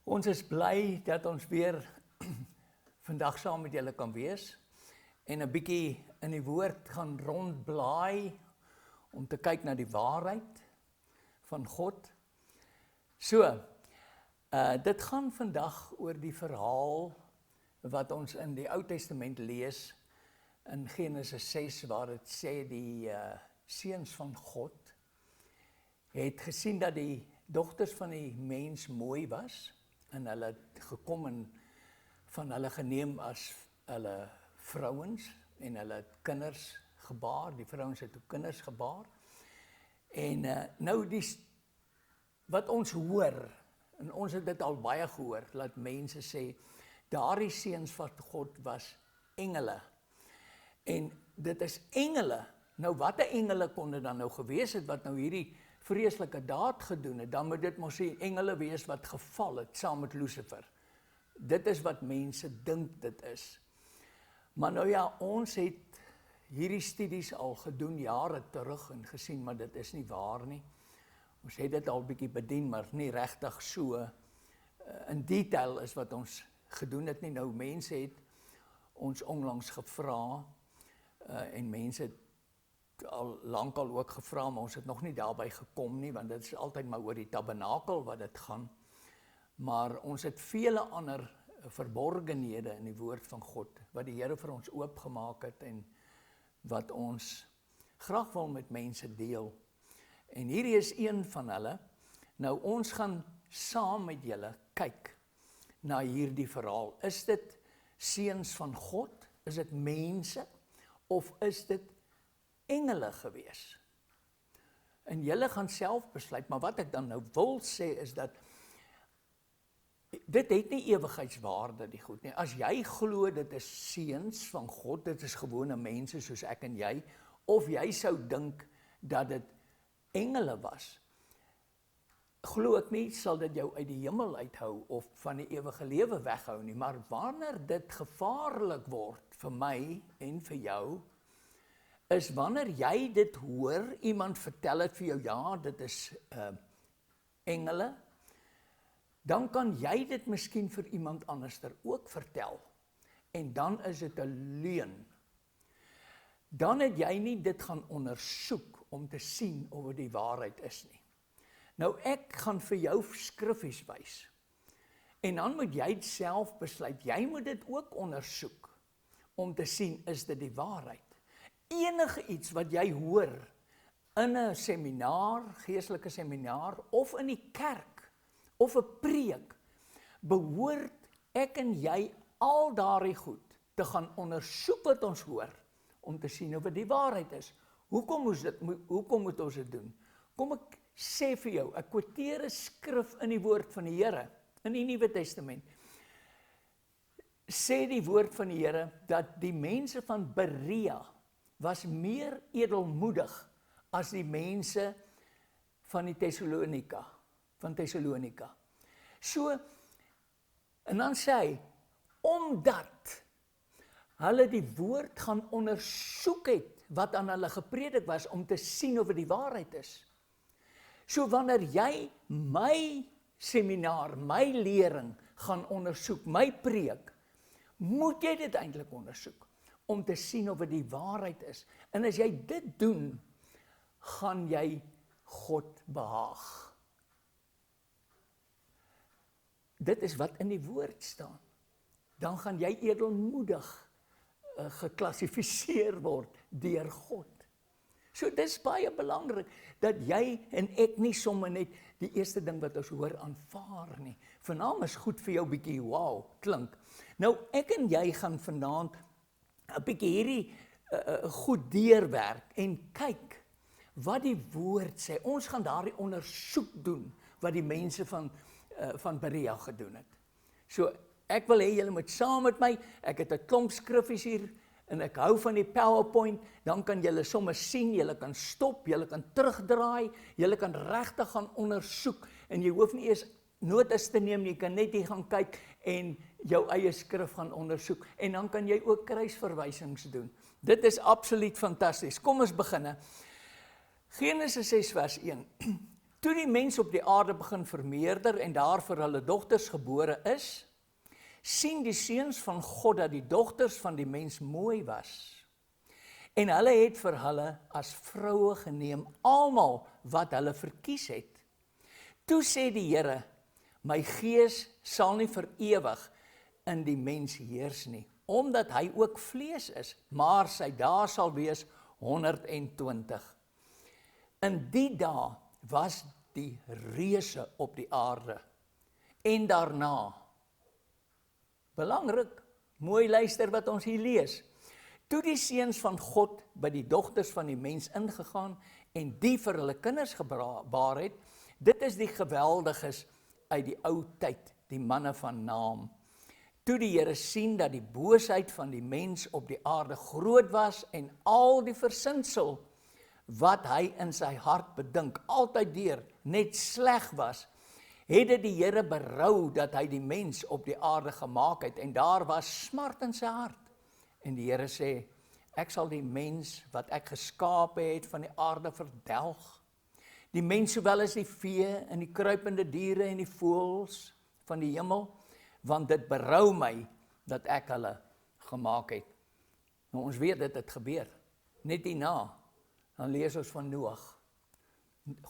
Ons is bly dat ons weer vandag saam met julle kan wees en 'n bietjie in die woord gaan rondblaai om te kyk na die waarheid van God. So, dit gaan vandag oor die verhaal wat ons in die Ou Testament lees in Genesis 6 waar dit sê die seuns van God het gesien dat die dogters van die mens mooi was en hulle het gekom en van hulle geneem as hulle vrouens en hulle het kinders gebaar, die vrouens het ook kinders gebaar. En nou wat ons hoor, en ons het dit al baie gehoor, dat mense sê, daardie seuns van God was engele. En dit is engele. Nou watter engele kon dit dan nou gewees het, wat nou hierdie vreeslike daad gedoen het, dan moet dit mos die engele wees wat geval het, saam met Lucifer. Dit is wat mense dink dit is. Maar nou ja, ons het hierdie studies al gedoen jare terug en gesien, maar dit is nie waar nie. Ons het dit al bietjie bedien, maar nie regtig so in detail is wat ons gedoen het nie. Nou mense het ons onlangs gevra en mense het al lankal ook gevra, maar ons het nog nie daarby gekom nie, want dit is altyd maar oor die tabernakel wat dit gaan. Maar ons het vele ander verborgenhede in die woord van God, wat die Here vir ons oopgemaak het en wat ons graag wil met mense deel. En hierdie is een van hulle. Nou ons gaan saam met julle kyk na hierdie verhaal. Is dit seuns van God? Is dit mense? Of is dit engele gewees? En julle gaan self besluit, maar wat ek dan nou wil sê is dat dit het nie ewigheidswaarde die goed nie. As jy glo dit is seuns van God, dit is gewone mense soos ek en jy, of jy sou dink dat dit engele was, glo ek nie, sal dit jou uit die hemel uithou of van die ewige lewe weghou nie, maar wanneer dit gevaarlik word vir my en vir jou, is wanneer jy dit hoor, iemand vertel het vir jou, ja, dit is engele, dan kan jy dit miskien vir iemand anderster ook vertel, en dan is dit 'n leuen. Dan het jy nie dit gaan ondersoek om te sien of dit die waarheid is nie. Nou ek gaan vir jou skriffies wys, en dan moet jy self besluit, jy moet dit ook ondersoek, om te sien, is dit die waarheid. Enige iets wat jy hoor, in 'n seminar, geestelike seminar, of in die kerk, of 'n preek, behoort ek en jy al daardie goed te gaan ondersoek wat ons hoor, om te sien of dit die waarheid is. Hoekom moet ons dit doen? Kom ek sê vir jou, ek quoteer 'n skrif in die woord van die Here, in die Nuwe Testament, sê die woord van die Here, dat die mense van Berea was meer edelmoedig as die mense van die Thessalonika. So, en dan sê hy, omdat hulle die woord gaan ondersoek het, wat aan hulle gepredik was, om te sien of dit die waarheid is. So wanneer jy my seminar, my lering gaan ondersoek, my preek, moet jy dit eintlik ondersoek, om te sien of dit die waarheid is. En as jy dit doen, gaan jy God behaag. Dit is wat in die woord staan. Dan gaan jy edelmoedig geklassifiseer word deur God. So dis baie belangrik, dat jy en ek nie sommer net die eerste ding wat ons hoor aanvaar nie. Vanaand is goed vir jou bietjie, wow, klink. Nou ek en jy gaan vanaand 'n bietjie hierdie goed deurwerk en kyk wat die woord sê. Ons gaan daardie ondersoek doen wat die mense van Berea gedoen het. So ek wil hê julle moet saam met my, ek het 'n klomp skriffies hier en ek hou van die PowerPoint, dan kan julle sommer sien, julle kan stop, julle kan terugdraai, julle kan regtig gaan ondersoek en jy hoef nie eers notas te neem, jy kan net hier gaan kyk en jou eie skrif gaan ondersoek en dan kan jy ook kruisverwysings doen. Dit is absoluut fantasties. Kom ons begin. Genesis 6 vers 1. Toe die mens op die aarde begin vermeerder en daar vir hulle dogters gebore is, sien die seuns van God dat die dogters van die mens mooi was. En hulle het vir hulle as vroue geneem, almal wat hulle verkies het. Toe sê die Here, my gees sal nie vir ewig in die mens heers nie, omdat hy ook vlees is, maar sy dae sal wees 120. In die dae was die reuse op die aarde, en daarna, belangrik, mooi luister wat ons hier lees, toe die seuns van God by die dogters van die mens ingegaan, en die vir hulle kinders gebaar het, dit is die geweldiges uit die ou tyd, die manne van naam. Toe die Here sien dat die boosheid van die mens op die aarde groot was, en al die versinsel wat hy in sy hart bedink, altyd deur net sleg was, het dit die Here berou dat hy die mens op die aarde gemaak het, en daar was smart in sy hart. En die Here sê, ek sal die mens wat ek geskape het van die aarde verdelg. Die mens sowel as die vee en die kruipende diere en die voëls van die hemel, want dit berou my dat ek hulle gemaak het. Nou ons weet dit het gebeur. Net hierna, dan lees ons van Noag.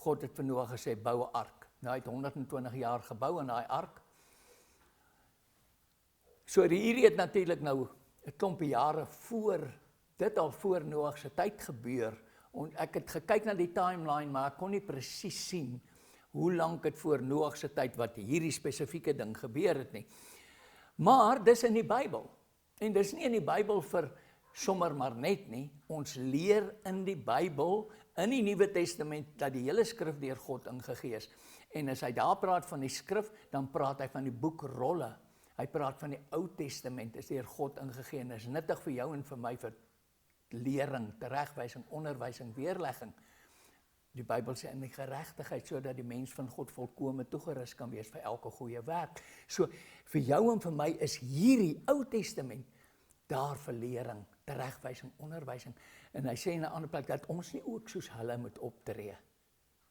God het vir Noag gesê, bou 'n ark. Nou hy het 120 jaar gebou in daai ark. So hierdie het natuurlik nou 'n klompie jare voor, dit al voor Noag se tyd gebeur. En ek het gekyk na die timeline, maar ek kon nie presies sien hoe lank het voor Noag se tyd wat hierdie spesifieke ding gebeur het nie. Maar dis in die Bybel. En dis nie in die Bybel vir sommer maar net nie. Ons leer in die Bybel, in die Nuwe Testament, dat die hele skrif deur God ingegee is. En as hy daar praat van die skrif, dan praat hy van die boekrolle. Hy praat van die Ou Testament, is deur God ingegee. En is nuttig vir jou en vir my vir lering, teregwysing, onderwysing, weerlegging. Die Bybel sê in die geregtigheid, sodat die mens van God volkome toegerus kan wees vir elke goeie werk. So, vir jou en vir my is hierdie Ou Testament daar vir lering, teregwysing, onderwysing. En hy sê in 'n ander plek dat ons nie ook soos hulle moet optree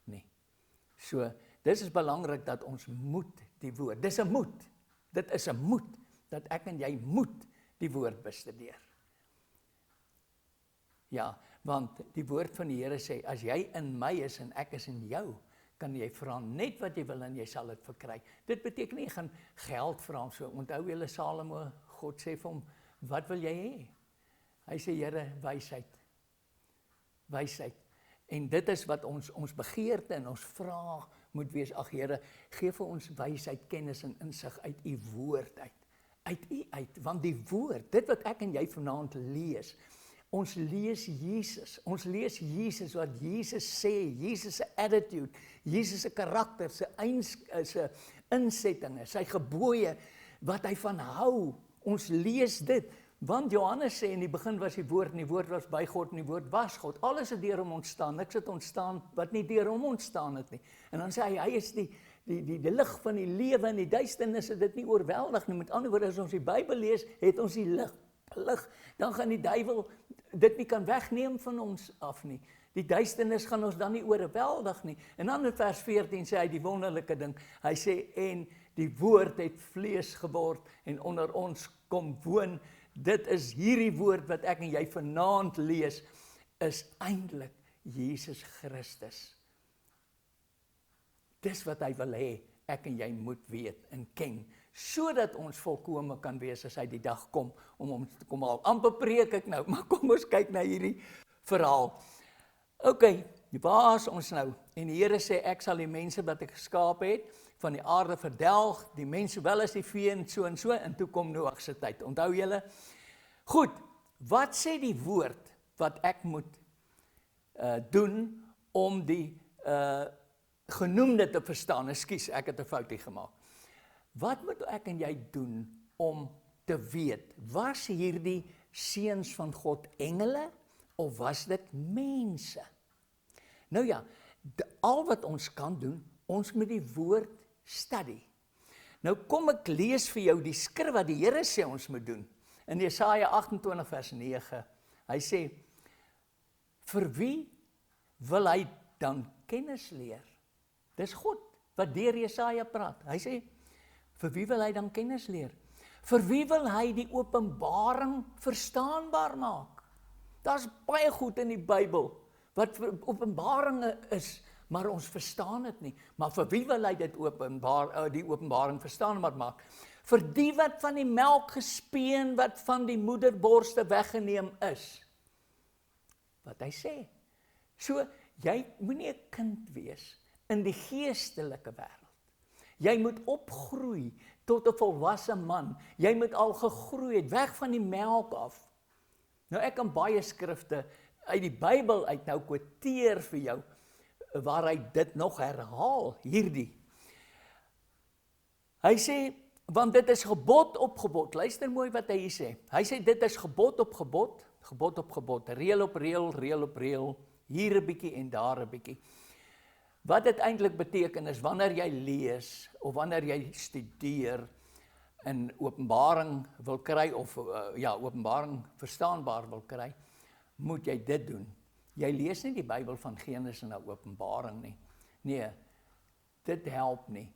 nie. So, dis is belangrik dat ons moet die woord, dis 'n moed, dit is 'n moed, dat ek en jy moet die woord bestudeer. Ja, want die woord van die Here sê, as jy in my is en ek is in jou, kan jy vra net wat jy wil en jy sal dit verkry. Dit beteken nie, jy gaan geld vra, so onthou julle Salomo, God sê vir hom, wat wil jy hê? Hy sê, Here, wysheid. En dit is wat ons begeerte en ons vraag moet wees, ag Here, gee vir ons wysheid, kennis en insig uit u woord uit u uit, want die woord, dit wat ek en jy vanaand lees, ons lees Jesus, wat Jesus sê, Jesus se attitude, Jesus se karakter, sy insettinge, sy gebooie, wat hy van hou, ons lees dit, want Johannes sê, in die begin was die woord, en die woord was by God, en die woord was God, alles het deur hom ontstaan, niks het ontstaan, wat nie deur hom ontstaan het nie, en dan sê hy is die lig van die lewe, en die duisternis het dit nie oorweldig nie, met ander woorde, as ons die Bybel lees, het ons die lig, dan gaan die duiwel dit nie kan wegneem van ons af nie. Die duisternis gaan ons dan nie oorweldig nie. En dan in vers 14 sê hy die wonderlike ding. Hy sê, en die woord het vlees geword en onder ons kom woon. Dit is hierdie woord wat ek en jy vanaand lees, is eintlik Jesus Christus. Dis wat hy wil hê, ek en jy moet weet en ken, sodat ons volkome kan wees as hy die dag kom, om ons te kom haal. Amper preek ek nou, maar kom ons kyk na hierdie verhaal. Ok, waar is ons nou? En die Here sê, ek sal die mense wat ek geskaap het, van die aarde verdelg, die mense wel as die vee en so, en toe kom Noag se tyd. Onthou julle? Goed, wat sê die woord, wat ek moet doen, om die genoemde te verstaan? Ekskuus, ek het 'n foutjie gemaak. Wat moet ek en jy doen om te weet, was hierdie seuns van God engele, of was dit mense? Nou ja, al wat ons kan doen, ons moet die woord study. Nou kom ek lees vir jou die skrif wat die Here sê ons moet doen. In Jesaja 28 vers 9, hy sê, vir wie wil hy dan kennis leer? Dis God wat deur Jesaja praat. Hy sê, vir wie wil hy dan kennis leer? Vir wie wil hy die openbaring verstaanbaar maak? Daar's baie goed in die Bybel wat openbaringe is, maar ons verstaan dit nie. Maar vir wie wil hy dit die openbaring verstaanbaar maak? Vir die wat van die melk gespeen, wat van die moederborste weggeneem is. Wat hy sê. So, jy moenie 'n kind wees in die geestelike wêreld. Jy moet opgroei tot 'n volwasse man. Jy moet al gegroei het, weg van die melk af. Nou ek kan baie skrifte uit die Bybel uit nou quoteer vir jou, waar hy dit nog herhaal, hierdie. Hy sê, want dit is gebod op gebod. Luister mooi wat hy hier sê. Hy sê, dit is gebod op gebod, gebod op gebod, reël op reël, reël op reël, hier 'n bietjie en daar 'n bietjie. Wat dit eintlik beteken is, wanneer jy lees, of wanneer jy studeer, en openbaring wil kry, of openbaring verstaanbaar wil kry, moet jy dit doen. Jy lees nie die Bybel van Genesis na Openbaring nie. Nee, dit help nie.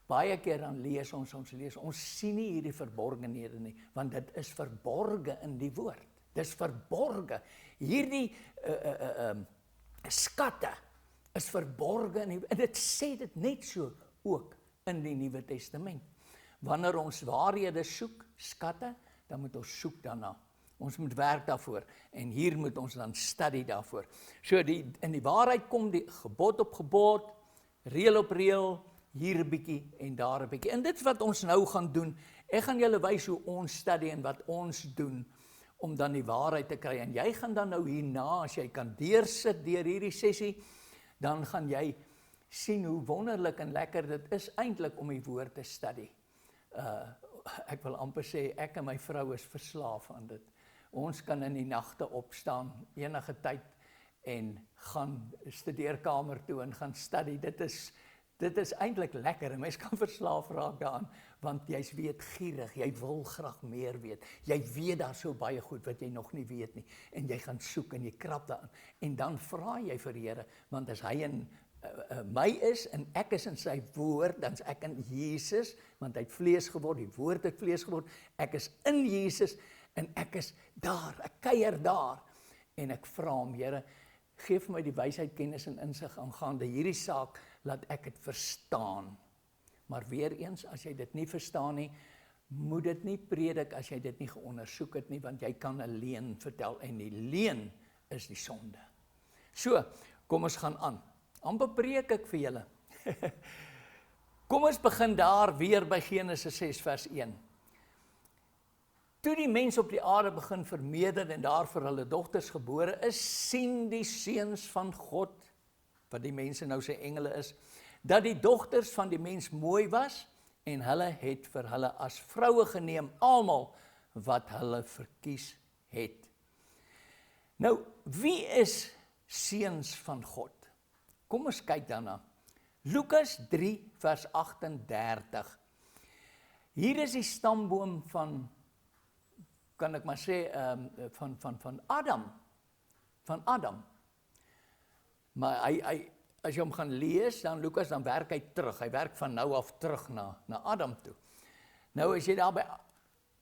Baie keer dan lees ons sien nie hierdie verborgenhede nie, want dit is verborge in die woord. Dis verborge. Hierdie skatte is verborge en dit sê dit net so ook in die Nuwe Testament. Wanneer ons waarhede soek, skatte, dan moet ons soek daarna. Ons moet werk daarvoor en hier moet ons dan studie daarvoor. So in die waarheid kom die gebod op gebod, reël op reël, hier 'n bietjie en daar 'n bietjie. En dit is wat ons nou gaan doen. Ek gaan julle wys hoe ons studie en wat ons doen om dan die waarheid te kry. En jy gaan dan nou hierna, as jy kan deursit deur hierdie sessie, dan gaan jy sien hoe wonderlik en lekker dit is eintlik om die woord te studie. Ek wil amper sê, ek en my vrou is verslaaf aan dit. Ons kan in die nagte opstaan, enige tyd, en gaan studeerkamer toe en gaan studie. Dit is eintlik lekker, en mens kan verslaaf raak daaraan, want jy's weetgierig, jy wil graag meer weet. Jy weet daar so baie goed wat jy nog nie weet nie, en jy gaan soek en jy krap daaraan. En dan vra jy vir die Here, want as hy in my is, en ek is in sy woord, dan is ek in Jesus, want hy het vlees geword, die woord het vlees geword, ek is in Jesus, en ek is daar, ek kuier daar, en ek vra hom, Here, geef my die wysheid, kennis en insig aangaande hierdie saak, laat ek het verstaan. Maar weer eens, as jy dit nie verstaan nie, moet dit nie predik as jy dit nie geondersoek het nie, want jy kan 'n leuen vertel, en die leuen is die sonde. So, kom ons gaan aan. Amper preek ek vir julle. Kom ons begin daar weer by Genesis 6 vers 1. Toe die mens op die aarde begin vermeerder en daar vir hulle dogters gebore is, sien die seuns van God, wat die mense nou sy engele is, dat die dogters van die mens mooi was, en hulle het vir hulle as vroue geneem, almal wat hulle verkies het. Nou, wie is seuns van God? Kom ons kyk daarna. Lukas 3 vers 38. Hier is die stamboom van, kan ek maar sê, van Adam. Van Adam. Maar as jy hom gaan lees, dan Lukas, dan werk hy terug. Hy werk van nou af terug na Adam toe. Nou as jy daar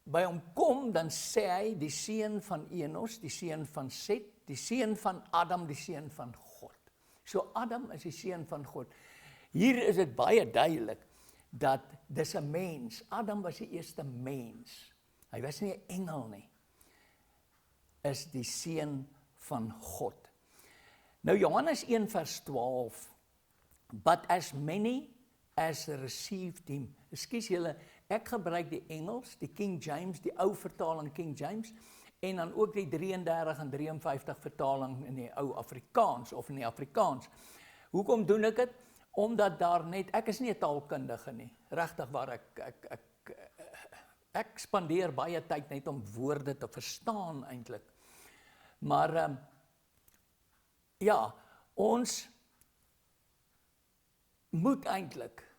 by hom kom, dan sê hy die seun van Enos, die seun van Set, die seun van Adam, die seun van God. So Adam is die seun van God. Hier is dit baie duidelik dat dis 'n mens. Adam was die eerste mens. Hy was nie 'n engel nie. Is die seun van God. Nou Johannes 1 vers 12. But as many as received him. Ekskuus julle, ek gebruik die Engels, die King James, die ou vertaling King James, en dan ook die 33 en 53 vertaling in die ou Afrikaans, of in die Afrikaans. Hoekom doen ek dit? Omdat daar net, ek is nie 'n taalkundige nie, regtig waar ek spandeer baie tyd net om woorde te verstaan eintlik. Maar ja, ons moet eintlik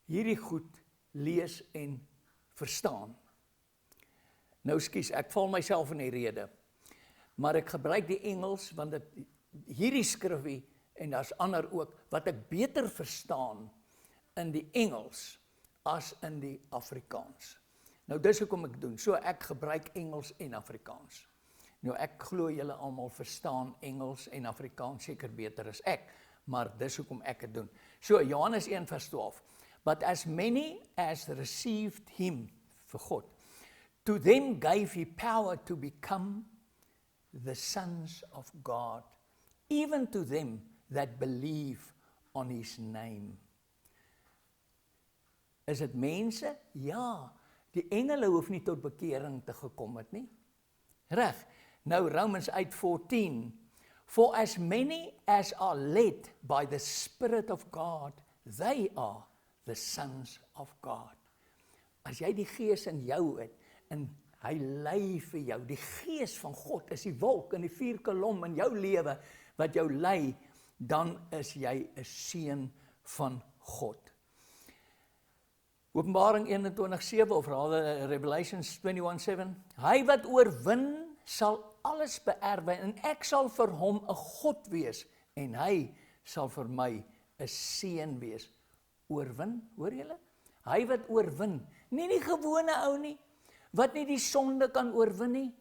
hierdie goed lees en verstaan. Nou skus, ek val myself in die rede, maar ek gebruik die Engels, want hierdie skrifgie en daar's ander ook, wat ek beter verstaan in die Engels as in die Afrikaans. Nou dis hoekom ek doen, so ek gebruik Engels en Afrikaans. Nou ek glo julle almal verstaan Engels en Afrikaans seker beter as ek, maar dis hoekom ek dit doen. So Johannes 1 vers 12, but as many as received him, vir God, to them gave he power to become the sons of God, even to them that believe on his name. Is dit mense? Ja, die engele hoef nie tot bekering te gekom het nie. Reg, nou Romans 8:14, for as many as are led by the Spirit of God, they are the sons of God. As jy die Gees in jou het, en hy lei vir jou, die Gees van God is die wolk en die vuurkolom in jou lewe, wat jou lei, dan is jy 'n seun van God. Openbaring 21:7 of rather Revelations 21:7, hy wat oorwin sal alles beerwe en ek sal vir hom 'n God wees en hy sal vir my 'n seun wees. Oorwin, hoor julle? Hy wat oorwin, nie die gewone ou nie, wat nie die sonde kan oorwin nie.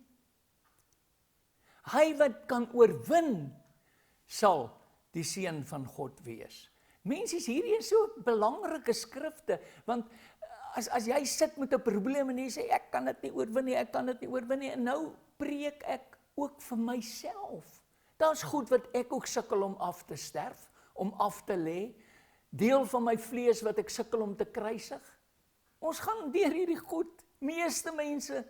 Hy wat kan oorwin, sal die seun van God wees. Mense, hierdie is so belangrike skrifte, want as jy sit met 'n probleem en jy sê, ek kan dit nie oorwin nie, ek kan dit nie oorwin nie, en nou preek ek ook vir myself. Daar's goed wat ek ook sukkel om af te sterf, om af te lê, deel van my vlees wat ek sukkel om te kruisig. Ons gaan deur hierdie goed, meeste mense,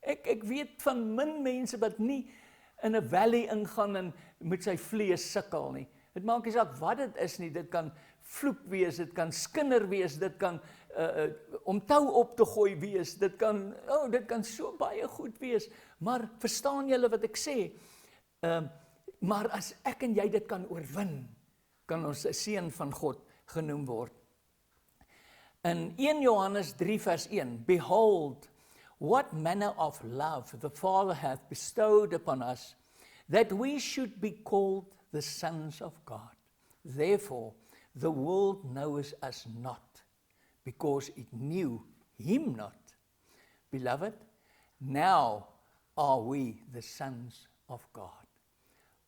ek weet van min mense wat nie in 'n valley ingaan en met sy vlees sukkel nie. Dit maak nie saak wat dit is nie, dit kan vloek wees, dit kan skinder wees, dit kan om tou op te gooi wees, dit kan so baie goed wees, maar verstaan julle wat ek sê? Maar as ek en jy dit kan oorwin, kan ons 'n seun van God genoem word. In 1 Johannes 3 vers 1, behold, what manner of love the Father hath bestowed upon us, that we should be called the sons of God. Therefore, the world knows us not, because it knew him not. Beloved, now are we the sons of God.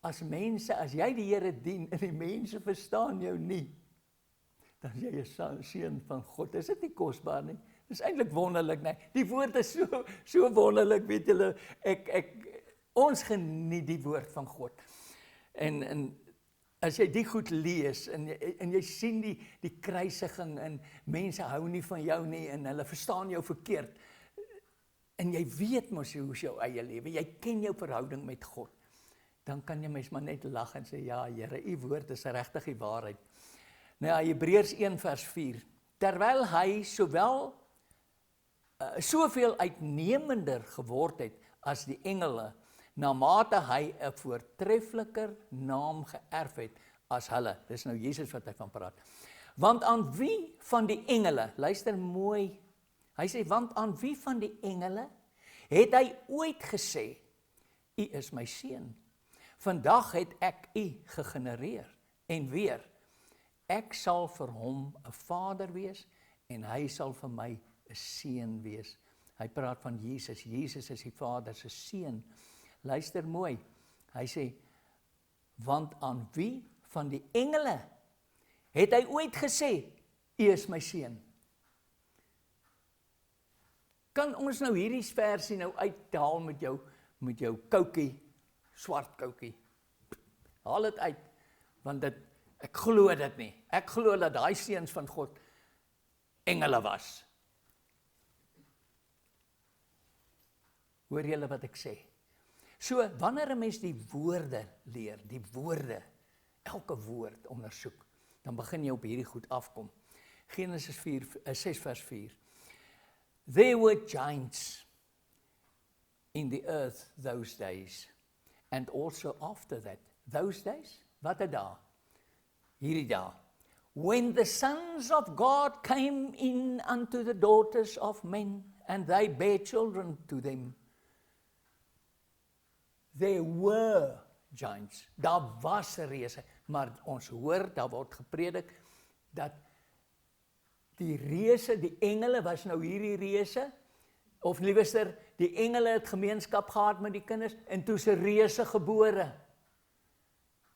As mense, as jy die Here dien, en die mense verstaan jou nie, dan is jy 'n seun van God. Is dit nie kosbaar nie? Dis eintlik wonderlik, nee. Die woord is so wonderlik, weet julle, ons geniet die woord van God. En as jy die goed lees, en jy sien die kruisiging, en mense hou nie van jou nie, en hulle verstaan jou verkeerd, en jy weet mos hoe is jou eie lewe, jy ken jou verhouding met God, dan kan jy mens maar net lag en sê, ja Here, u woord is regtig die waarheid. Nou Hebreërs 1 vers 4, terwyl hy soveel uitnemender geword het as die engele, na mate hy 'n voortreffeliker naam geërf het as hulle. Dis nou Jesus wat hy van praat. Want aan wie van die engele, luister mooi, hy sê, want aan wie van die engele het hy ooit gesê, u is my seun. Vandag het ek u gegenereer, en weer, ek sal vir hom 'n vader wees, en hy sal vir my 'n seun wees. Hy praat van Jesus, Jesus is die Vader se seun. Luister mooi, hy sê, want aan wie van die engele het hy ooit gesê, u is my seun. Kan ons nou hierdie versie nou uithaal met jou koukie, swart koukie, haal dit uit, want ek glo dit nie, ek glo dat daai seuns van God engele was. Hoor julle wat ek sê? So, wanneer 'n mens die woorde leer, die woorde, elke woord ondersoek, dan begin jy op hierdie goed afkom. Genesis 6 vers 4. There were giants in the earth those days, and also after that. Those days? Wat 'n dag? Hierdie dag. When the sons of God came in unto the daughters of men, and they bare children to them. There were giants. Daar was reëse. maar ons hoor, daar word gepredik, dat die reëse, die engele was nou hierdie reëse, of liewer die engele het gemeenskap gehad met die kinders, en toe se reëse gebore.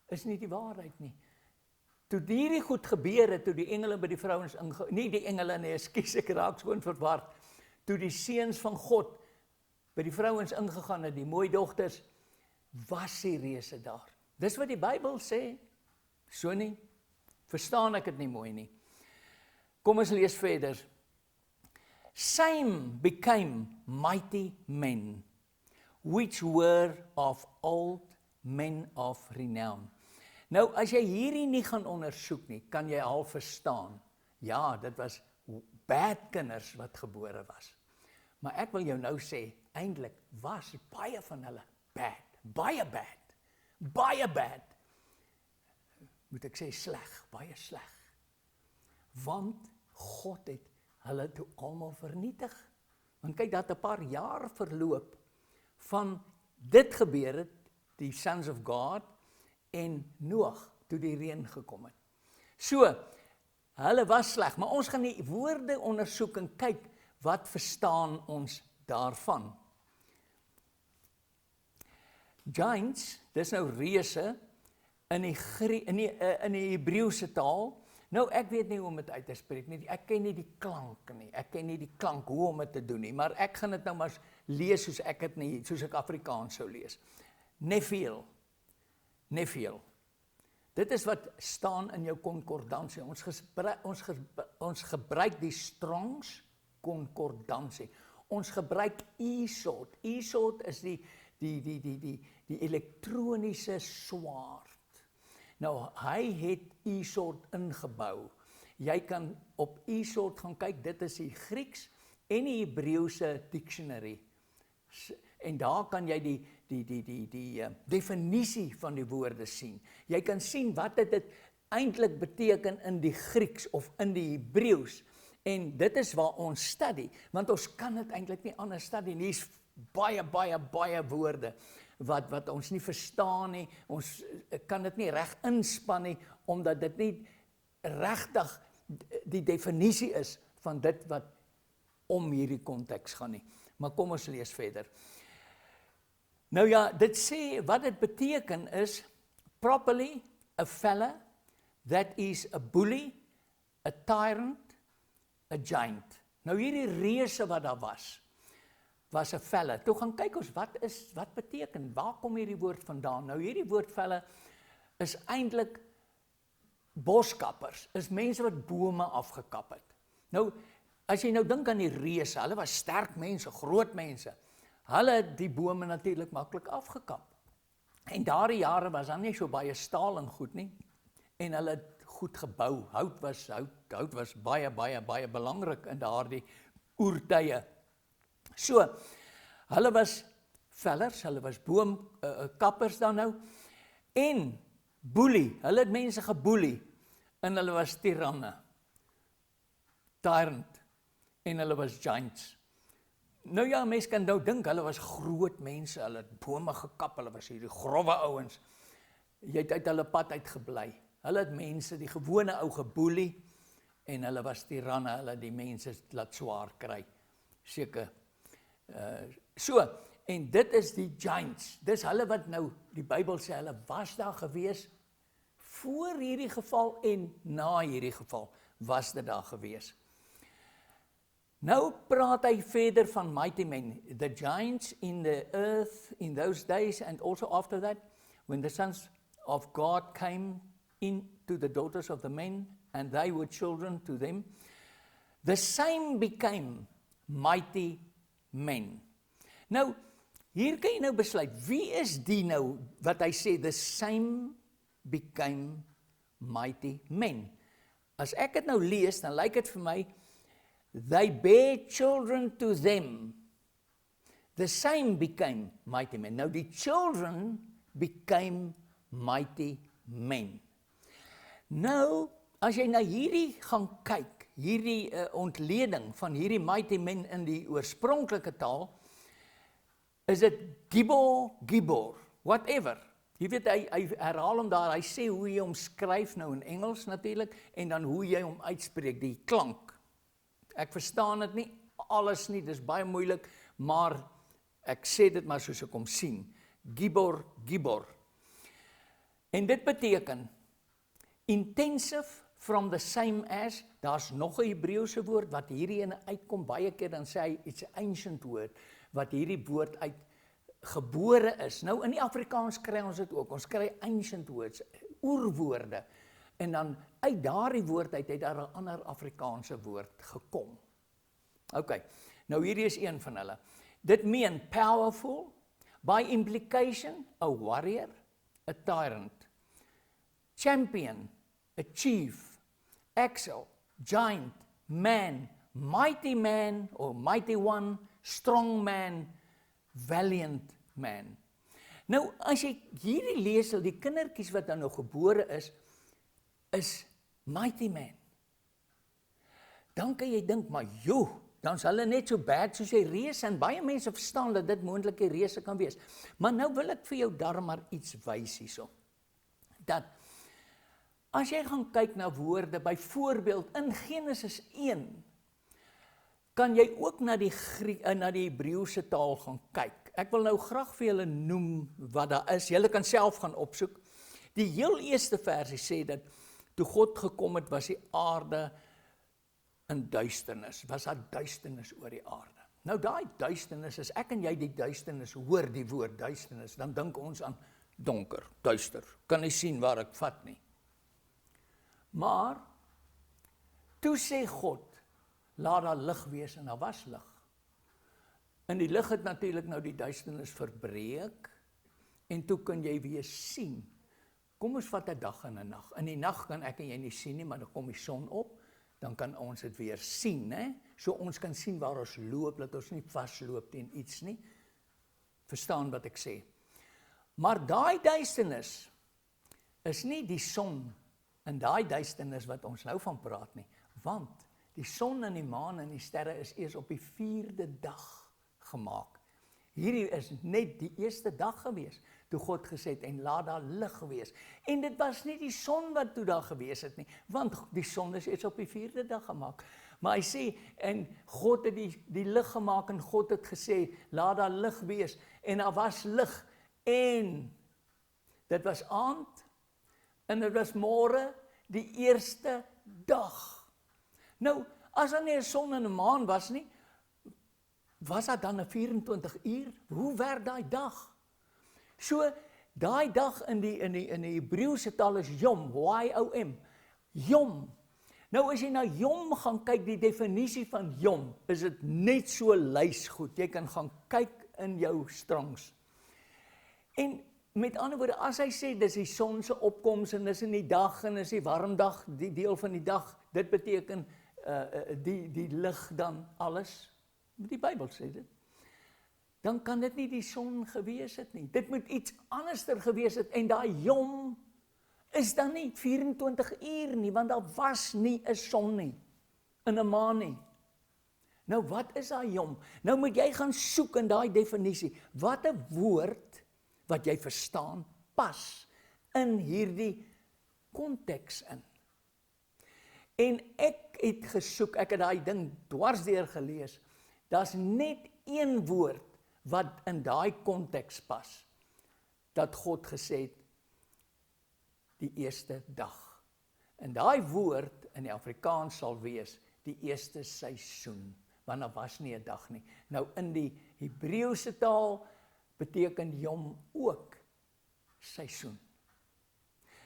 Is nie die waarheid nie. Toe hierdie goed gebeur het, toe die engele by die vrouens nie die engele nie, ek raak skoon verward, toe die seuns van God by die vrouens ingegaan het, die mooi dogters, was die reëse daar. Dis wat die Bybel sê, so nie, verstaan ek dit nie mooi nie. Kom ons lees verder. Same became mighty men, which were of old men of renown. Nou, as jy hierdie nie gaan ondersoek nie, kan jy al verstaan, ja, dit was bad kinders wat gebore was. Maar ek wil jou nou sê, eintlik was baie van hulle bad, baie bad. Moet ek sê sleg, baie sleg. Want God het hulle toe almal vernietig. Want kyk, dat 'n paar jaar verloop van dit gebeur het, die sons of God, en Noag, toe die reën gekom het. So, hulle was sleg, maar ons gaan die woorde ondersoek en kyk, wat verstaan ons daarvan? Giants, dis nou reëse, in die Hebreëse taal, nou ek weet nie hoe om dit uit te spreek nie, ek ken nie die klank nie, ek ken nie die klank hoe om dit te doen nie, maar ek gaan dit nou maar lees soos ek Afrikaans sou lees. Nephiel. Dit is wat staan in jou konkordansie. Ons gebruik die Strongs konkordansie. Ons gebruik Esod. Esod is die elektroniese swaard. Nou, hy het Esod ingebou. Jy kan op Esod gaan kyk, dit is die Grieks en die Hebreëse dictionary. En daar kan jy die definisie van die woorde sien. Jy kan sien wat dit eintlik beteken in die Grieks of in die Hebreëus. En dit is waar ons studie, want ons kan dit eintlik nie anders studie nie. Hier's baie woorde wat ons nie verstaan nie. Ons kan dit nie reg inspan nie, omdat dit nie regtig die definisie is van dit wat om hierdie konteks gaan nie. Maar kom ons lees verder. Nou ja, dit sê, wat dit beteken is, properly, a fella that is a bully, a tyrant, a giant. Nou hierdie reëse wat daar was 'n fella. Toe gaan kyk ons, wat beteken, waar kom hierdie woord vandaan? Nou hierdie woord fella is eintlik boskappers, is mense wat bome afgekap het. Nou, as jy nou dink aan die reëse, hulle was sterk mense, groot mense, hulle het die bome natuurlik maklik afgekap. En daardie jare was dan nie so baie staal en goed nie, en hulle het goed gebou. Hout was baie belangrik in daardie oertye. So, hulle was vellers, hulle was boomkappers dan nou, en boelie, hulle het mense geboelie, en hulle was tiranne, tyrant, en hulle was giants. Nou ja, mense kan nou dink, hulle was groot mense, hulle het bome gekap, hulle was hierdie growwe ouens, jy het uit hulle pad uitgeblei. Hulle het mense, die gewone ou geboelie, en hulle was tiranne, hulle het die mense laat swaar kry, seker. So, en dit is die giants, dis hulle wat nou, die Bybel sê, hulle was daar gewees, voor hierdie geval en na hierdie geval, was dit daar gewees. Nou praat hy verder van mighty men, the giants in the earth in those days, and also after that, when the sons of God came into the daughters of the men, and they were children to them, the same became mighty men. Nou, hier kan jy nou besluit, wie is die nou, wat hy sê, the same became mighty men. As ek het nou lees, dan lyk het vir my, they bare children to them, the same became mighty men. Nou, die children became mighty men. Nou, as jy na hierdie gaan kyk, hierdie ontleding van hierdie mighty men in die oorspronklike taal, is dit Gibor, whatever. Jy weet, hy herhaal hom daar, hy sê hoe jy hom skryf nou in Engels natuurlik, en dan hoe jy hom uitspreek, die klank. Ek verstaan dit nie, alles nie, dis baie moeilik, maar ek sê dit maar soos ek hom sien. Gibor, Gibor. En dit beteken, intensive from the same as, daar's nog 'n Hebreëse woord, wat hierdie ene uitkom, baie keer dan sê hy, it's an ancient word, wat hierdie woord uit gebore is. Nou in die Afrikaans kry ons dit ook, ons kry ancient words, oerwoorde, en dan uit daardie woord uit het daar 'n ander Afrikaanse woord gekom. Ok, nou hierdie is een van hulle. Dit meen powerful, by implication, a warrior, a tyrant, champion, a chief, excel, giant, man, mighty man or mighty one, strong man, valiant man. Nou as jy hierdie lees, die kindertjies wat dan nou gebore is mighty man. Dan kan jy dink, maar joh, dan is hulle net so bad soos die reus, en baie mense verstaan dat dit moontlik die reuse kan wees. Maar nou wil ek vir jou darm maar iets wys hierso. Dat as jy gaan kyk na woorde, byvoorbeeld in Genesis 1, kan jy ook na die Hebreëse taal gaan kyk. Ek wil nou graag vir julle noem wat daar is. Julle kan self gaan opsoek. Die heel eerste versie sê dat toe God gekom het, was die aarde in duisternis. Was daar duisternis oor die aarde. Nou daai duisternis, as ek en jy die duisternis hoor, die woord duisternis, dan dink ons aan donker, duister. Kan nie sien waar ek vat nie. Maar toe sê God, laat daar lig wees, en daar was lig. En die lig het natuurlik nou die duisternis verbreek, en toe kan jy weer sien. Kom ons vat 'n dag en 'n nag. In die nag kan ek en jy nie sien nie, maar dan kom die son op, dan kan ons dit weer sien, né? So ons kan sien waar ons loop, dat ons nie vasloop teen iets nie. Verstaan wat ek sê. Maar daai duisternis is nie die son in daai duisternis wat ons nou van praat nie, want die son en die maan en die sterre is eers op die 4de dag gemaak. Hierdie is net die eerste dag gewees, toe God gesê het, en laat daar lig wees. En dit was nie die son wat toe daar gewees het nie, want die son is eers op die 4de dag gemaak. Maar hy sê, en God het die lig gemaak, en God het gesê, laat daar lig wees, en daar was lig, en dit was aand, en dit was môre, die eerste dag. Nou, as daar nie 'n son en 'n maan was nie, was daar dan 'n 24 uur? Hoe werk daai dag? So, daai dag in die Hebreëse taal is Yom, Y-O-M, Yom. Nou as jy na Yom gaan kyk, die definisie van Yom, is dit net so lysgoed. Jy kan gaan kyk in jou Strongs. En met ander woorde, as hy sê, dis die son se opkoms, en dis in die dag, en is die warm dag, die deel van die dag, dit beteken die lig dan alles, die Bybel sê dit, dan kan dit nie die son gewees het nie. Dit moet iets anderster gewees het, en daai Yom is dan nie 24 uur nie, want daar was nie 'n son nie, en 'n maan nie. Nou wat is daai Yom? Nou moet jy gaan soek in daai definisie, wat 'n woord wat jy verstaan, pas in hierdie konteks in. En ek het gesoek, ek het daai ding dwarsdeur gelees, daar's net een woord wat in daai konteks pas, dat God gesê het, die eerste dag. En daai woord in die Afrikaans sal wees, die eerste seisoen, want daar was nie 'n dag nie. Nou in die Hebreëse taal beteken Yom ook seisoen.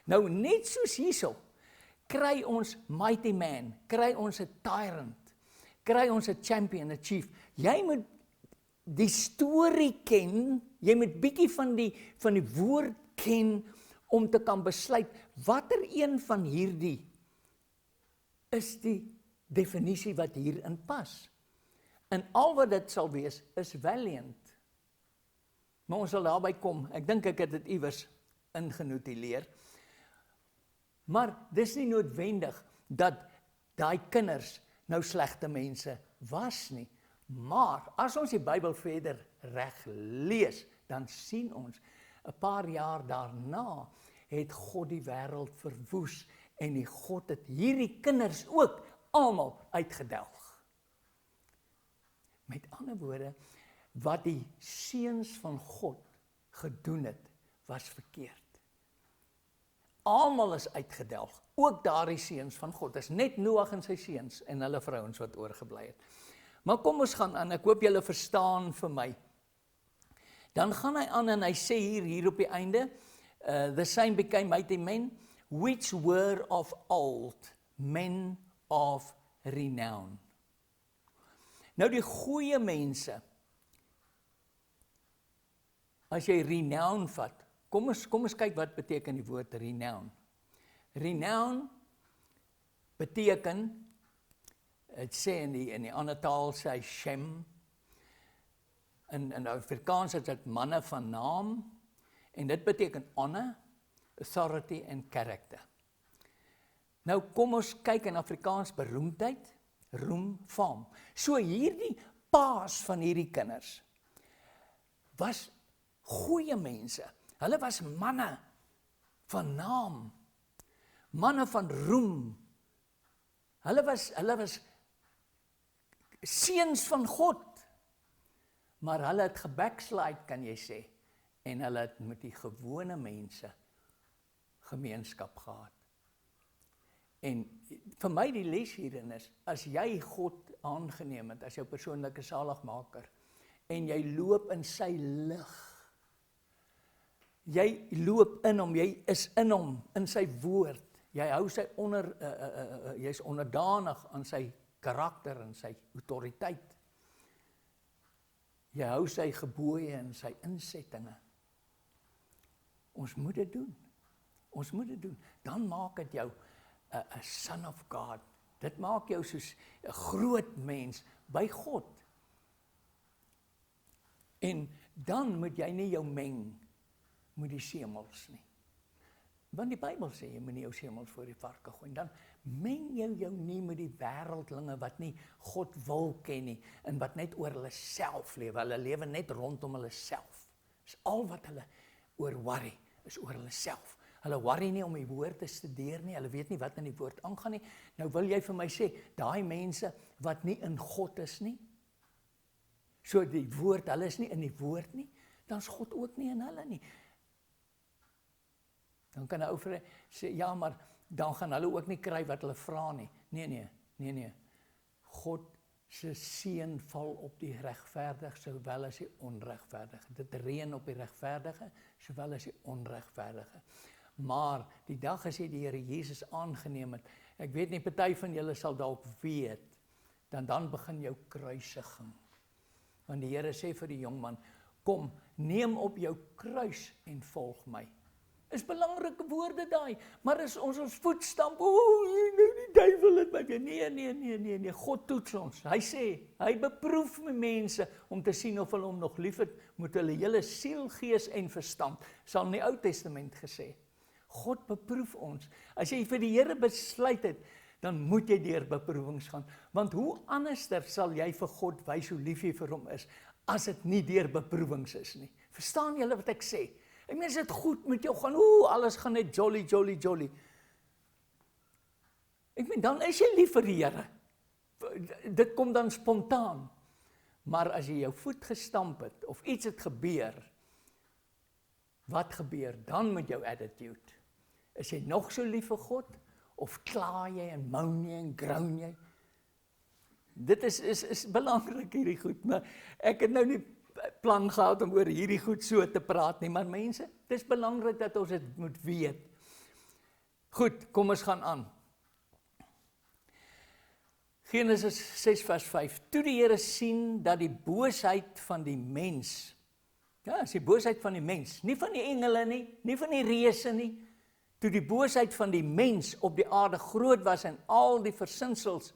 Nou net soos hierso, kry ons mighty man, kry ons 'n tyrant, kry ons 'n champion, 'n chief. Jy moet die storie ken, jy moet bietjie van die woord ken, om te kan besluit, watter een van hierdie is die definisie wat hierin pas. En al wat dit sal wees, is valiant. Maar ons sal daarby kom, ek dink ek het dit iewers ingenotuleer. Maar dis nie noodwendig, dat daai kinders nou slegte mense was nie. Maar, as ons die Bybel verder reg lees, dan sien ons, 'n paar jaar daarna het God die wêreld verwoes en die God het hierdie kinders ook almal uitgedelg. Met ander woorde, wat die seuns van God gedoen het, was verkeerd. Almal is uitgedelg, ook daardie seuns van God. Dis net Noag en sy seuns en hulle vrouens wat oorgebly het. Maar kom ons gaan aan, ek hoop julle verstaan vir my. Dan gaan hy aan en hy sê hier op die einde, the same became mighty men, which were of old, men of renown. Nou die goeie mense, as jy renown vat, kom ons kyk wat beteken die woord renown. Renown beteken, het sê in die ander taal sê hy Shem, in Afrikaans is dit manne van naam, en dit beteken honor, authority en character. Nou kom ons kyk in Afrikaans beroemdheid, roem, faam. So hierdie paas van hierdie kinders was goeie mense. Hulle was manne van naam, manne van roem. Hulle was seuns van God. Maar hulle het gebackslide, kan jy sê, en hulle het met die gewone mense gemeenskap gehad. En vir my die les hierin is, as jy God aangeneem het, as jou persoonlike saligmaker, en jy loop in sy lig, jy loop in hom, jy is in hom, in sy woord, jy hou sy jy is onderdanig aan sy karakter en sy autoriteit, jy hou sy gebooie en sy insettinge. Ons moet dit doen. Ons moet dit doen. Dan maak dit jou 'n son of God. Dit maak jou soos 'n groot mens by God. En dan moet jy nie jou meng met die semels nie. Want die Bybel sê, jy moet nie jou semels voor die varke gooi. Dan meng jou nie met die wêreldlinge wat nie God wil ken nie, en wat net oor hulle self lewe. Hulle lewe net rondom hulle self. Dis al wat hulle oor worry, is oor hulle self. Hulle worry nie om die woord te studeer nie, hulle weet nie wat in die woord aangaan nie. Nou wil jy vir my sê, daai mense wat nie in God is nie, so die woord, hulle is nie in die woord nie, dan is God ook nie in hulle nie. Dan kan 'n ou sê, ja, maar dan gaan hulle ook nie kry wat hulle vra nie. Nee. God se seën val op die regverdige sowel as die onregverdige. Dit reën op die regverdige sowel as die onregverdige. Maar die dag as jy die Here Jesus aangeneem het, ek weet nie, party van julle sal dalk weet, dan begin jou kruisiging. Want die Here sê vir die jongman, kom, neem op jou kruis en volg my. Is belangrike woorde daai, maar as ons voet stamp, die duiwel het my weer, nee, God toets ons. Hy sê, hy beproef my mense, om te sien of hulle hom nog lief het, moet hulle hele siel, gees en verstand, sal in die Ou Testament gesê. God beproef ons. As jy vir die Here besluit het, dan moet jy deur beproewings gaan, want hoe anderster sal jy vir God wys hoe lief jy vir hom is, as dit nie deur beproewings is nie. Verstaan julle wat ek sê? Ek meen, as dit goed met jou gaan, alles gaan net jolly. Ek meen, dan is jy lief vir die Here. Dit kom dan spontaan. Maar as jy jou voet gestamp het, of iets het gebeur, wat gebeur dan met jou attitude? Is jy nog so lief vir God? Of kla jy en moan jy en groan jy? Dit is belangrik hierdie goed, maar ek het nou nie plan gehad om oor hierdie goed so te praat nie, maar mense, dit is belangrik dat ons dit moet weet. Goed, kom ons gaan aan. Genesis 6 vers 5. Toe die Here sien dat die boosheid van die mens, ja, is die boosheid van die mens, nie van die engele nie van die reëse nie, toe die boosheid van die mens op die aarde groot was en al die versinsels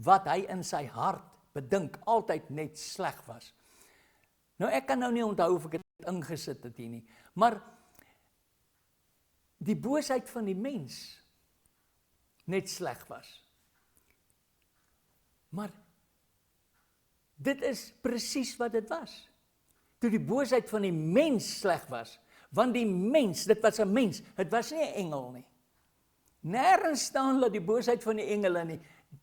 wat hy in sy hart bedink, altyd net sleg was. Nou ek kan nou nie onthou of ek het ingesit het hier nie, maar die boosheid van die mens net sleg was. Maar dit is presies wat dit was. Toe die boosheid van die mens sleg was, Want die mens, dit was 'n mens, dit was nie 'n engel nie. Nêrens staan dat die boosheid van die engele nie.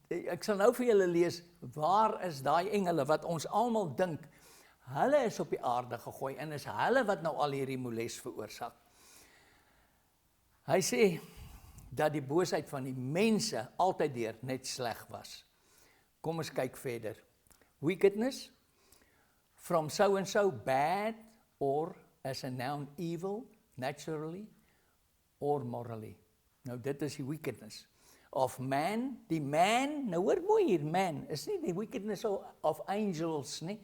Ek sal nou vir julle lees, waar is daai engele wat ons almal dink, hulle is op die aarde gegooi, en is hulle wat nou al hierdie moles veroorsaak. Hy sê, dat die boosheid van die mense altyd deur net sleg was. Kom ons kyk verder. Wickedness, from so and so bad, or as a noun evil, naturally, or morally. Nou dit is die wickedness. Of man, die man, nou hoor mooi hier, man, is nie die wickedness of angels nie.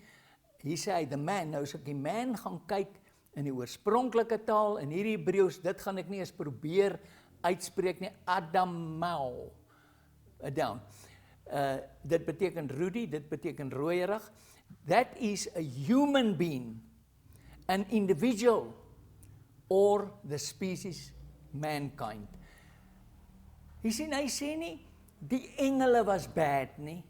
Hier sê hy, the man, nou as ek die man gaan kyk, in die oorspronklike taal, in hierdie Hebreëus, dit gaan ek nie eens probeer uitspreek nie, Adamau, Adam. Dit beteken Rudy, dit beteken rooierig. That is a human being, an individual, or the species mankind. Hy sê nie, die engele was bad nie,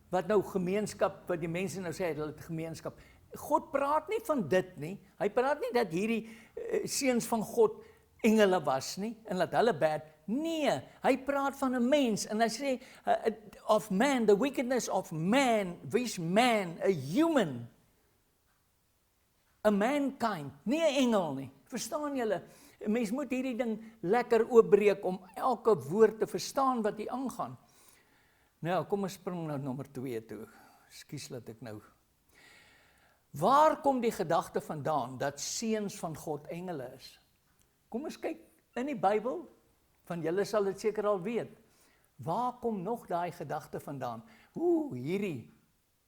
wat nou gemeenskap, wat die mense nou sê, hulle het gemeenskap. God praat nie van dit nie, hy praat nie dat hierdie seuns van God engele was nie, en dat hulle bad, nee, hy praat van 'n mens, en hy sê, of man, the wickedness of man, wie's man, a human, a mankind, nie 'n engel nie, verstaan julle? 'n Mens moet hierdie ding lekker oopbreek, om elke woord te verstaan wat hier aangaan. Nou, kom ons spring na nommer 2 toe, ekskuus dat ek nou. Waar kom die gedagte vandaan, dat seuns van God engele is? Kom ons kyk in die Bybel, van julle sal dit seker al weet. Waar kom nog daai gedagte vandaan? Hierdie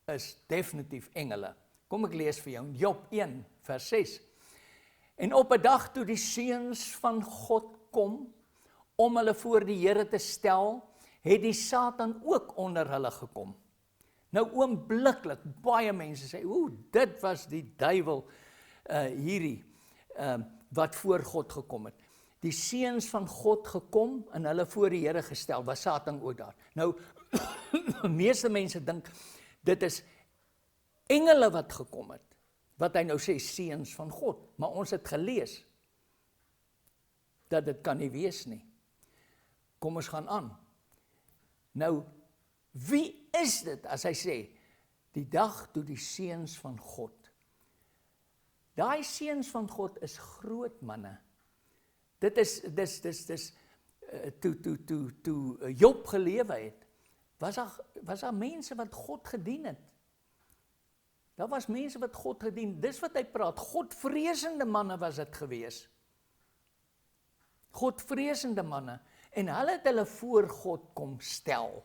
is definitief engele. Kom ek lees vir jou, Job 1 vers 6. En op 'n dag toe die seuns van God kom, om hulle voor die Here te stel, het die Satan ook onder hulle gekom. Nou oombliklik, baie mense sê, dit was die duiwel hierdie, wat voor God gekom het. Die seuns van God gekom en hulle voor die Here gestel, was Satan ook daar. Nou, meeste mense dink, dit is engele wat gekom het, wat hy nou sê, seuns van God, maar ons het gelees, dat dit kan nie wees nie. Kom ons gaan aan. Nou, wie is dit, as hy sê, die dag toe die seuns van God, daai seuns van God is groot manne. Dit is toe Job gelewe het, was daar mense wat God gedien het. Daar was mense wat God gedien, dis wat hy praat, Godvreesende manne was dit gewees. Godvreesende manne, en hulle het hulle voor God kom stel.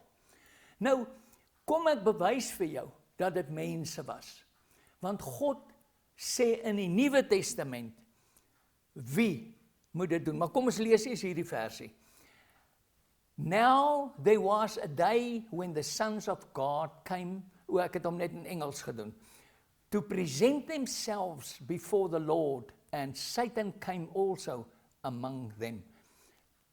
Nou, kom ek bewys vir jou, dat dit mense was. Want God sê in die Nuwe Testament, wie moet dit doen? Maar kom ons lees eers hierdie versie. Now there was a day when the sons of God came, ek het hom net in Engels gedoen, to present themselves before the Lord, and Satan came also among them.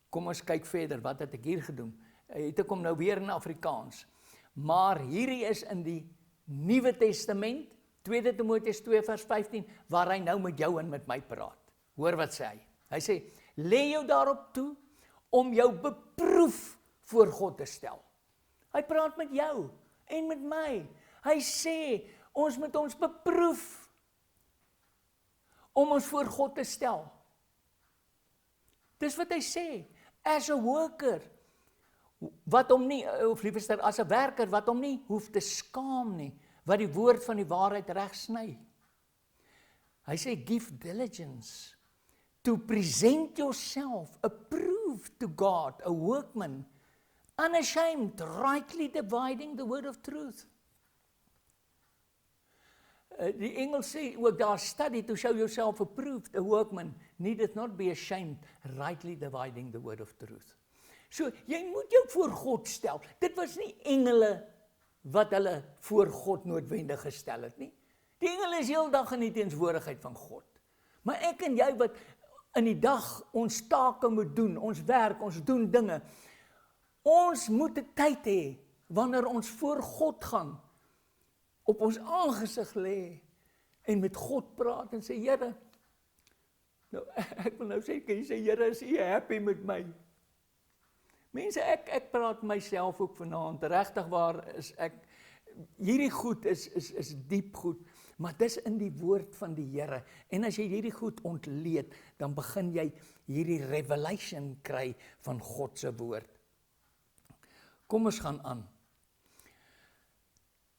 Kom ons kyk verder, wat het ek hier gedoen? Het ek hom nou weer in Afrikaans. Maar hierdie is in die Nuwe Testament, 2 Timoteus 2 vers 15, waar hy nou met jou en met my praat. Hoor wat sê hy? Hy sê, lê jou daarop toe, om jou beproef voor God te stel. Hy praat met jou, en met my. Hy sê, ons moet ons beproef, om ons voor God te stel. Dis wat hy sê, as a worker, wat hom nie, of liewer as 'n werker, wat hom nie hoef te skaam nie, wat die woord van die waarheid reg sny. Hy sê, give diligence, to present yourself approved to God, a workman, unashamed, rightly dividing the word of truth. Die Engels sê ook daar, study to show yourself approved, a workman, needeth not be ashamed, rightly dividing the word of truth. So, jy moet jou voor God stel. Dit was nie engele wat hulle voor God noodwendig gestel het nie. Die engele is heel dag in die teenswoordigheid van God. Maar ek en jy wat in die dag ons take moet doen, ons werk, ons doen dinge, ons moet 'n tyd hê, wanneer ons voor God gaan, op ons aangesig lê, en met God praat en sê, Here, Nou, ek wil nou sê, kan jy sê, Here, is U happy met my? Mense, ek praat myself ook vanaand, regtig waar is ek, hierdie goed is diep goed, maar dis in die woord van die Here, en as jy hierdie goed ontleed, dan begin jy hierdie revelation kry van God se woord. Kom ons gaan aan.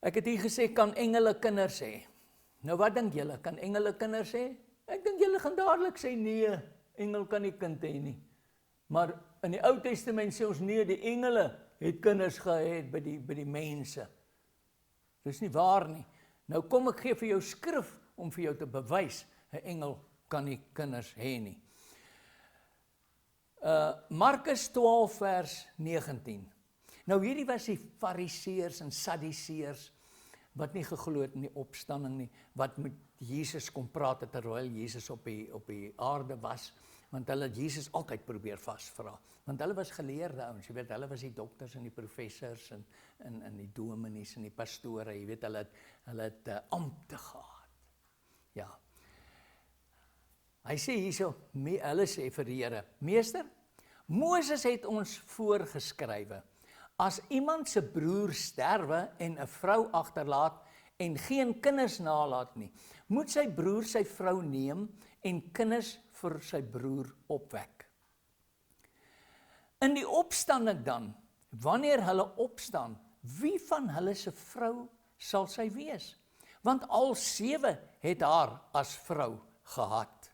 Ek het hier gesê, kan engele kinders hê? Nou wat dink julle, kan engele kinders hê? Ek dink julle gaan dadelik sê, nee, engel kan nie kind hê nie. Maar in die Ou Testament sê ons, nee, die engele het kinders gehad by die mense. Dis nie waar nie. Nou kom ek gee vir jou skrif, om vir jou te bewys, 'n engel kan nie kinders hê nie. Markus 12 vers 19. Nou hierdie was die Fariseërs en Sadduseërs, wat nie geglo het in die opstanding nie, wat met Jesus kom praat het, terwyl Jesus op die aarde was, want hulle het Jesus altyd probeer vasvra, want hulle was geleerde ouens, jy weet, hulle was die dokters en die professors, en die dominees en die pastore, jy weet, hulle het ampte gehad, ja. Hy sê hierso, hulle sê vir die Here, Meester, Moses het ons voorgeskrywe, as iemand se broer sterwe en 'n vrou agterlaat en geen kinders nalaat nie, moet sy broer sy vrou neem en kinders vir sy broer opwek. In die opstanding dan, wanneer hulle opstaan, wie van hulle se vrou sal sy wees? Want al 7 het haar as vrou gehad.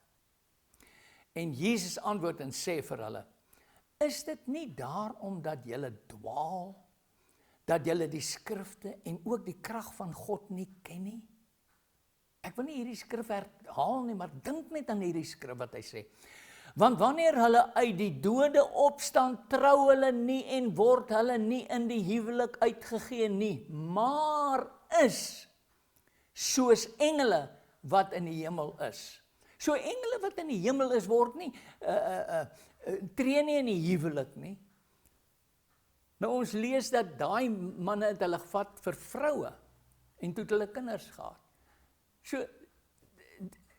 En Jesus antwoord en sê vir hulle, is dit nie daarom dat julle dwaal, dat julle die skrifte en ook die krag van God nie ken nie? Ek wil nie hierdie skrif herhaal nie, maar dink net aan hierdie skrif wat hy sê. Want wanneer hulle uit die dode opstaan, trou hulle nie en word hulle nie in die huwelik uitgegee nie, maar is soos engele wat in die hemel is. So engele wat in die hemel is, word nie tree nie in die huwelik nie. Nou ons lees dat daai manne het hulle gevat vir vroue en toe het hulle kinders gehad. So,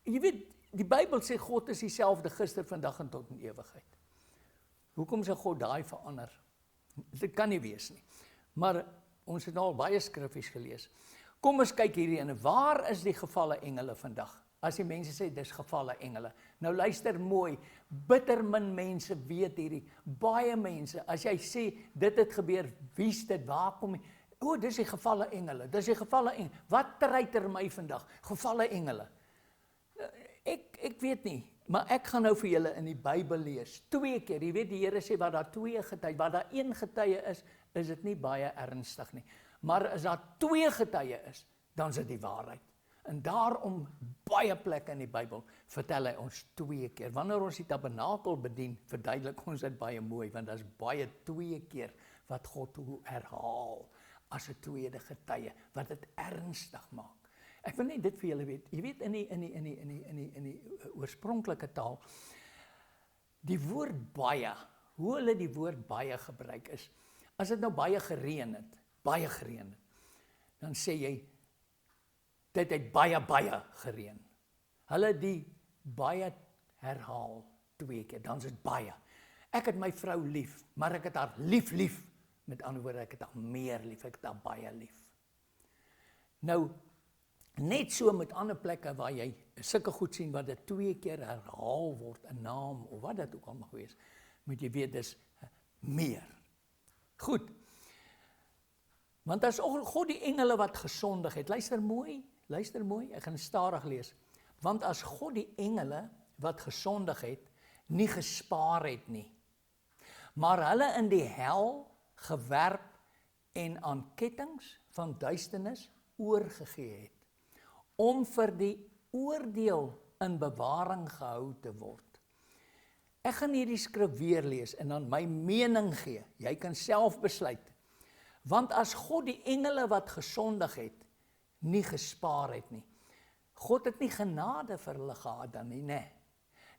jy weet, die Bybel sê God is dieselfde gister, vandag en tot in ewigheid. Hoekom sê God daai verander? Dit kan nie wees nie. Maar ons het nou al baie skriffies gelees. Kom ons kyk hierdie ene, waar is die gevalle engele vandag? As die mense sê, dis gevalle engele. Nou luister mooi, bitter min mense weet hierdie, baie mense, as jy sê, dit het gebeur, wie's dit, waar kom jy? O, dis die gevalle engele, dis die gevalle engele. Wat treiter my vandag? Gevalle engele. Ek weet nie, maar ek gaan nou vir julle in die Bybel lees, 2 keer, jy weet die Here sê, waar daar 2 getuie, waar daar 1 getuie is dit nie baie ernstig nie. Maar as daar 2 getuie is, dan is dit die waarheid. En daarom baie plekke in die Bybel vertel hy ons 2 keer. Wanneer ons die tabernakel bedien, verduidelik ons dit baie mooi, want daar is baie 2 keer wat God herhaal as 'n tweede getuie, wat dit ernstig maak. Ek wil net dit vir julle weet. Jy weet in die oorspronklike taal, die woord baie, hoe hulle die woord baie gebruik is, as dit nou baie gereën het, dan sê jy, dit het baie gereën. Hulle die baie herhaal 2 keer, dan is dit baie. Ek het my vrou lief, maar ek het haar lief. Met ander woorde, ek het haar meer lief, ek het haar baie lief. Nou, net so met ander plekke waar jy sulke goed sien, wat dit 2 keer herhaal word, 'n naam, of wat dit ook al mag wees, moet jy weet, dis meer. Goed. Want as God die engele wat gesondig het, luister mooi, ek gaan stadig lees. Want as God die engele wat gesondig het, nie gespaar het nie, maar hulle in die hel gewerp en aan kettinge van duisternis oorgegee het, om vir die oordeel in bewaring gehou te word. Ek gaan hierdie skrif weer lees en dan my mening gee. Jy kan self besluit. Want as God die engele wat gesondig het, nie gespaar het nie. God het nie genade vir hulle gehad dan nie, nee.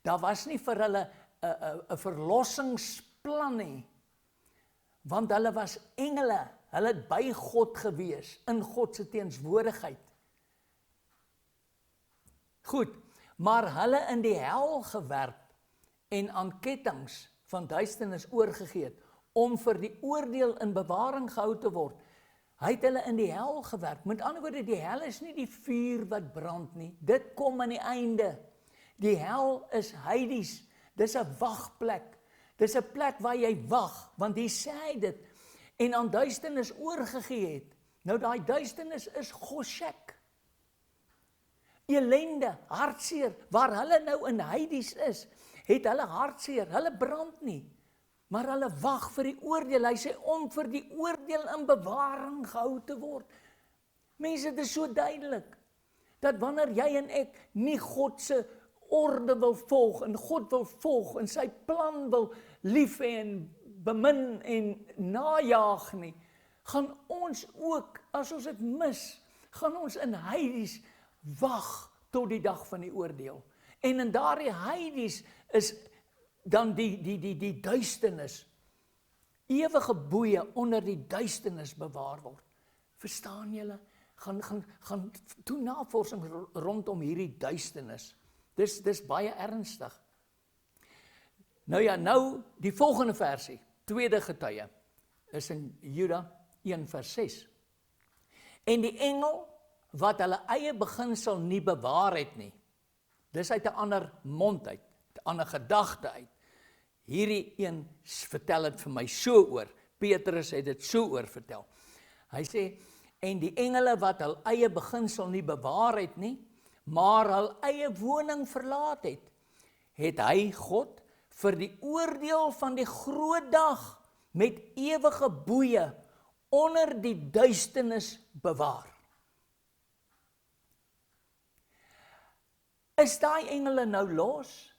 Daar was nie vir hulle 'n verlossingsplan nie. Want hulle was engele, hulle het by God gewees, in God se teenswoordigheid. Goed, maar hulle in die hel gewerp en aan kettinge van duisternis oorgegee het, om vir die oordeel in bewaring gehou te word. Hy het hulle in die hel gewerp. Met ander woorde, die hel is nie die vuur wat brand nie. Dit kom aan die einde. Die hel is Hades. Dis 'n wagplek. Dis 'n plek waar jy wag, want hier sê hy dit, en aan duisternis oorgegee het. Nou daai duisternis is Goshek. Elende, hartseer, waar hulle nou in Hades is, het hulle hartseer, hulle brand nie, maar hulle wag vir die oordeel. Hy sê om vir die oordeel in bewaring gehou te word. Mense, dit is so duidelik, dat wanneer jy en ek nie God se orde wil volg, en God wil volg, en sy plan wil lief hê en bemin en najaag nie, gaan ons ook, as ons dit mis, gaan ons in Hades wag tot die dag van die oordeel. En in daardie Hades is dan die duisternis, ewige boeye onder die duisternis bewaar word. Verstaan julle? Gaan doen navorsing rondom hierdie duisternis. Dis baie ernstig. Nou ja, nou die volgende versie, tweede getuie, is in Juda 1 vers 6. En die engel wat hulle eie beginsel nie bewaar het nie, dis uit 'n ander mond uit, 'n ander gedagte uit. Hierdie een vertel dit vir my so oor. Petrus het dit so oor vertel. Hy sê, en die engele wat hul eie beginsel nie bewaar het nie, maar hul eie woning verlaat het, het hy God vir die oordeel van die groot dag met ewige boeye onder die duisternis bewaar. Is daai engele nou los?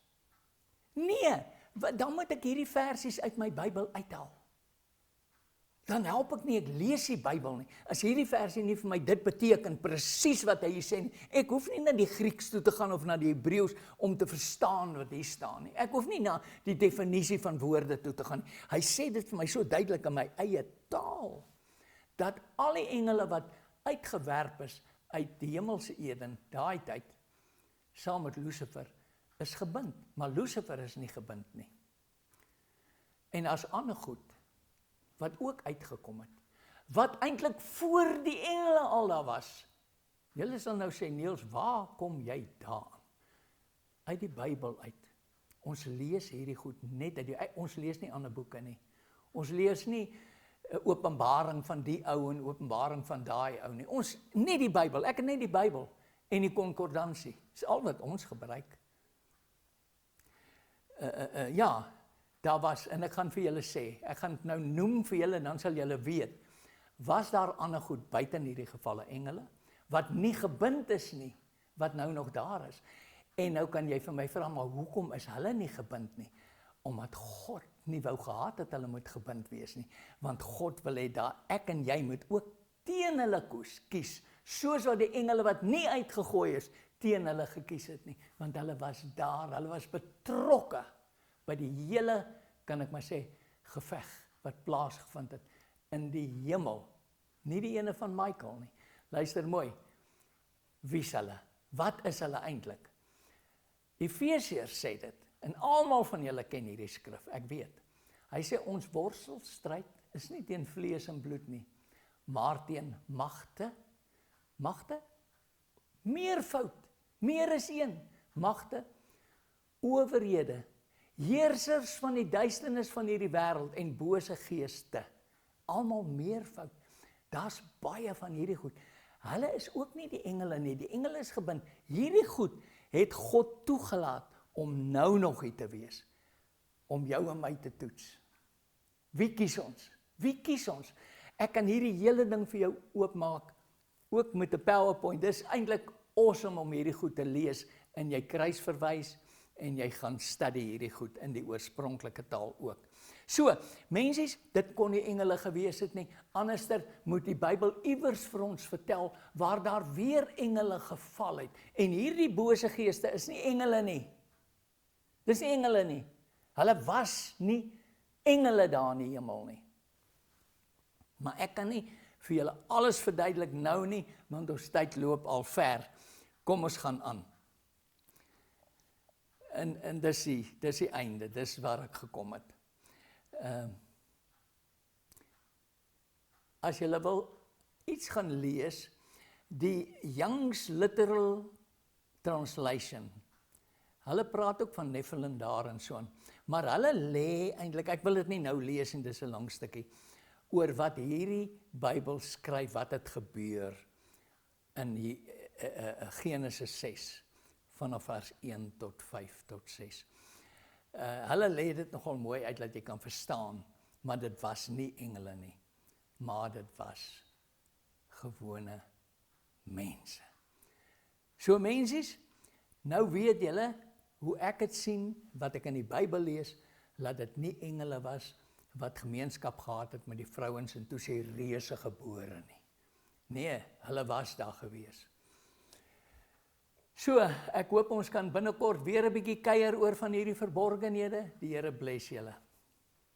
Nee, dan moet ek hierdie versies uit my Bybel uithaal. Dan help ek nie, ek lees die Bybel nie. As hierdie versie nie vir my dit beteken, presies wat hy hier sê nie. Ek hoef nie na die Grieks toe te gaan of na die Hebreëus om te verstaan wat hier staan nie. Ek hoef nie na die definisie van woorde toe te gaan nie. Hy sê dit vir my so duidelik in my eie taal, dat al die engele wat uitgewerp is uit die hemelse Eden, daai tyd, saam met Lucifer, is gebind, maar Lucifer is nie gebind nie. En as ander goed, wat ook uitgekom het, wat eintlik voor die engele al daar was. Julle sal nou sê, Niels, waar kom jy daaraan? Uit die Bybel uit. Ons lees hierdie goed net uit ons lees nie ander boeke nie. Ons lees nie Openbaring van die ou en Openbaring van daai ou nie. Ons net die Bybel. Ek het net die Bybel en die konkordansie. Dis al wat ons gebruik. Ja, daar was, en ek gaan vir julle sê, ek gaan het nou noem vir julle, dan sal julle weet, was daar ander goed buiten hierdie gevalle engele, wat nie gebind is nie, wat nou nog daar is. En nou kan jy vir my vra, maar hoekom is hulle nie gebind nie? Omdat God nie wou gehad dat hulle moet gebind wees nie, want God wil hê dat ek en jy moet ook teen hulle kies, soos wat die engele wat nie uitgegooi is, teen hulle gekies het nie, want hulle was daar, hulle was betrokke by die hele, kan ek maar sê, geveg wat plaasgevind het in die hemel, nie die ene van Michael nie. Luister mooi, wie is hulle? Wat is hulle eintlik? Efesiërs sê dit, en almal van julle ken hierdie skrif, ek weet. Hy sê ons worstelstryd is nie teen vlees en bloed nie, maar teen magte, meervoud, meer is een, magte, owerhede, heersers van die duisternis van hierdie wêreld en bose geeste, almal meervoud. Daar's baie van hierdie goed. Hulle is ook nie die engele nie, die engele is gebind. Hierdie goed het God toegelaat om nou nog hier te wees, om jou en my te toets. Wie kies ons? Wie kies ons? Ek kan hierdie hele ding vir jou oopmaak, ook met 'n PowerPoint. Dis eintlik awesome om hierdie goed te lees, en jy kruisverwys, en jy gaan studie hierdie goed in die oorspronklike taal ook. So, mensies, dit kon nie engele gewees het nie, anderster moet die Bybel iewers vir ons vertel, waar daar weer engele geval het, en hierdie bose geeste is nie engele nie, dis nie engele nie, hulle was nie engele daar in die hemel nie, maar ek kan nie vir julle alles verduidelik nou nie, want ons tyd loop al ver, kom ons gaan aan. En dis die einde, dis waar ek gekom het. As jy wil iets gaan lees, die Young's Literal Translation, hulle praat ook van Nephilim daar en so aan, maar hulle lê eintlik, ek wil dit nie nou lees en dis 'n lang stukkie, oor wat hierdie Bybel skryf, wat het gebeur in Genesis 6, vanaf vers 1 tot 5 tot 6. Hulle lê dit nogal mooi uit, dat jy kan verstaan, maar dit was nie engele nie, maar dit was gewone mense. So mensies, nou weet julle, hoe ek het sien, wat ek in die Bybel lees, dat dit nie engele was, wat gemeenskap gehad het met die vrouens, en toe sê reuse gebore nie. Nee, hulle was daar gewees. So, ek hoop ons kan binnekort weer 'n bietjie kuier oor van hierdie verborgenhede. Die Here bless julle.